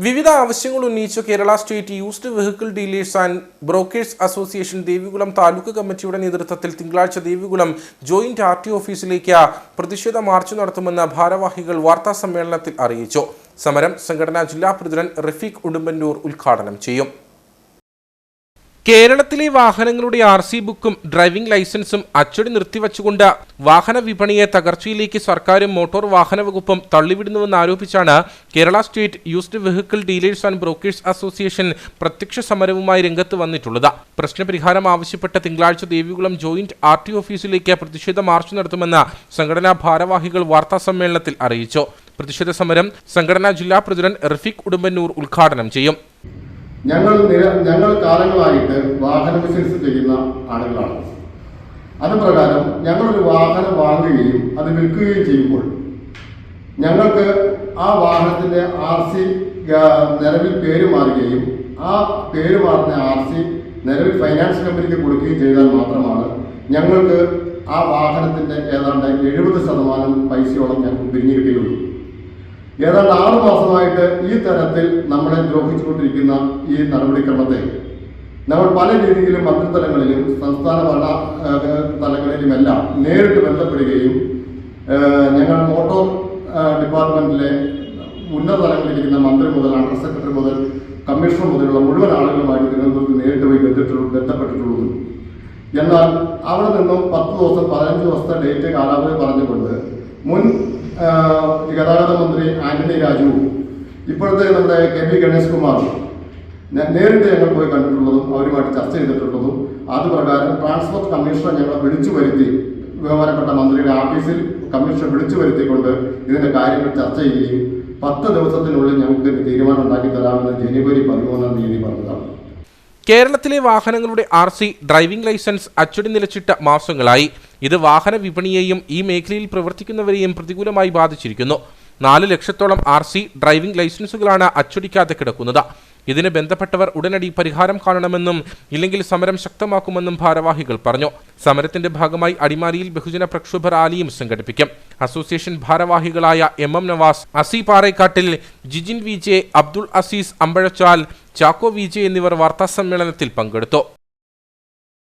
വിവിധ ആവശ്യങ്ങൾ ഉന്നയിച്ച Kerala state used vehicle dealers and brokers association Devikulam taluk കമ്മിറ്റിയുടെ നേതൃത്വത്തിൽ തിങ്കളാഴ്ച ദേവികുളം ജോയിന്റ് ആർടി ഓഫീസിലേക്ക് പ്രതിഷേധ മാർച്ച് നടത്തുമെന്ന് ഭാരവാഹികൾ വാർത്താസമ്മേളനത്തിൽ അറിയിച്ചു. സമരം സംഘടനാ ജില്ലാ പ്രസിഡന്റ് റഫീഖ് ഉടുമ്പന്നൂർ ഉദ്ഘാടനം ചെയ്യും. കേരളത്തിലെ വാഹനങ്ങളുടെ RC ബുക്കും ഡ്രൈവിംഗ് ലൈസൻസും അച്ചടി നിർത്തിവച്ചുകൊണ്ട് വാഹന വിപണിയെ തകർച്ചയിലേക്ക് സർക്കാരും മോട്ടോർ വാഹന വകുപ്പും തള്ളിവിടുന്നുവെന്ന് ആരോപിച്ചാണ് Kerala state used vehicle dealers and brokers association പ്രത്യക്ഷ സമരവുമായി രംഗത്ത് വന്നിട്ടുള്ളത്. പ്രശ്നപരിഹാരം ആവശ്യപ്പെട്ട് തിങ്കളാഴ്ച ദേവികുളം ജോയിന്റ് RT ഓഫീസിലേക്ക് പ്രതിഷേധ മാർച്ച് നടത്തുമെന്ന് സംഘടനാ ഭാരവാഹികൾ വാർത്താസമ്മേളനത്തിൽ അറിയിച്ചു. പ്രതിഷേധ സമരം സംഘടനാ ജില്ലാ പ്രസിഡന്റ് റഫീഖ് ഉടുമ്പന്നൂർ ഉദ്ഘാടനം ചെയ്യും. ഞങ്ങൾ കാലങ്ങളായിട്ട് വാഹന ബിസിനസ് ചെയ്യുന്ന ആളുകളാണ്. അതുപ്രകാരം ഞങ്ങളൊരു വാഹനം വാങ്ങുകയും അത് വിൽക്കുകയും ചെയ്യുമ്പോൾ ഞങ്ങൾക്ക് ആ വാഹനത്തിൻ്റെ RC നിലവിൽ പേര് മാറുകയും ആ പേര് മാറുന്ന RC നിലവിൽ ഫൈനാൻസ് കമ്പനിക്ക് കൊടുക്കുകയും ചെയ്താൽ മാത്രമാണ് ഞങ്ങൾക്ക് ആ വാഹനത്തിൻ്റെ ഏതാണ്ട് 70% പൈസയോളം ഞങ്ങൾക്ക് പിരിഞ്ഞു കിട്ടുകയുള്ളൂ. ഏതാണ്ട് 6 മാസമായിട്ട് ഈ തരത്തിൽ നമ്മളെ ദ്രോഹിച്ചുകൊണ്ടിരിക്കുന്ന ഈ നടപടിക്രമത്തെ നമ്മൾ പല രീതിയിലും മന്ത്രിതലങ്ങളിലും സംസ്ഥാന ഭരണ തലങ്ങളിലുമെല്ലാം നേരിട്ട് ബന്ധപ്പെടുകയും ഞങ്ങൾ മോട്ടോർ ഡിപ്പാർട്ട്മെന്റിലെ ഉന്നത തലങ്ങളിലിരിക്കുന്ന മന്ത്രി മുതൽ അണ്ടർ സെക്രട്ടറി മുതൽ കമ്മീഷണർ മുതലുള്ള മുഴുവൻ ആളുകളുമായിട്ട് തിരുവനന്തപുരത്ത് നേരിട്ട് പോയി ബന്ധപ്പെട്ടിട്ടുള്ളൂ. എന്നാൽ അവിടെ നിന്നും 10 ദിവസം 15 ദിവസത്തെ ഡേറ്റ് കാലാവധി പറഞ്ഞുകൊണ്ട് മുൻ ഗതാഗത മന്ത്രി ആന്റണി രാജു ഇപ്പോഴത്തെ നമ്മുടെ KP ഗണേഷ് കുമാർ നേരിട്ട് ഞങ്ങൾ പോയി കണ്ടിട്ടുള്ളതും അവരുമായിട്ട് ചർച്ച ചെയ്തിട്ടുള്ളതും അതുപ്രകാരം ട്രാൻസ്പോർട്ട് കമ്മീഷണർ ഞങ്ങളെ വിളിച്ചു വരുത്തി ബഹുമാനപ്പെട്ട മന്ത്രിയുടെ ഓഫീസിൽ കമ്മീഷണർ വിളിച്ചു വരുത്തിക്കൊണ്ട് ഇതിന്റെ കാര്യങ്ങൾ ചർച്ച ചെയ്യുകയും 10 ദിവസത്തിനുള്ളിൽ ഞങ്ങൾക്ക് തീരുമാനം ഉണ്ടാക്കി തരാമെന്ന് ജനുവരി 13-ാം തീയതി പറഞ്ഞതാണ്. കേരളത്തിലെ വാഹനങ്ങളുടെ RC ഡ്രൈവിംഗ് ലൈസൻസ് അച്ചടി നിലച്ചിട്ട മാസങ്ങളായി. ഇത് വാഹന വിപണിയെയും ഈ മേഖലയിൽ പ്രവർത്തിക്കുന്നവരെയും പ്രതികൂലമായി ബാധിച്ചിരിക്കുന്നു. 4 ലക്ഷത്തോളം RC ഡ്രൈവിംഗ് ലൈസൻസുകളാണ് അച്ചടിക്കാതെ കിടക്കുന്നത്. ഇതിന് ബന്ധപ്പെട്ടവർ ഉടനടി പരിഹാരം കാണണമെന്നും ഇല്ലെങ്കിൽ സമരം ശക്തമാക്കുമെന്നും ഭാരവാഹികൾ പറഞ്ഞു. സമരത്തിന്റെ ഭാഗമായി അടിമാലിയിൽ ബഹുജന പ്രക്ഷോഭ റാലിയും സംഘടിപ്പിക്കും. അസോസിയേഷൻ ഭാരവാഹികളായ MM നവാസ്, അസി പാറേക്കാട്ടിൽ, ജിജിൻ VJ, അബ്ദുൾ അസീസ് അമ്പഴച്ചാൽ, ചാക്കോ VJ എന്നിവർ വാർത്താസമ്മേളനത്തിൽ പങ്കെടുത്തു.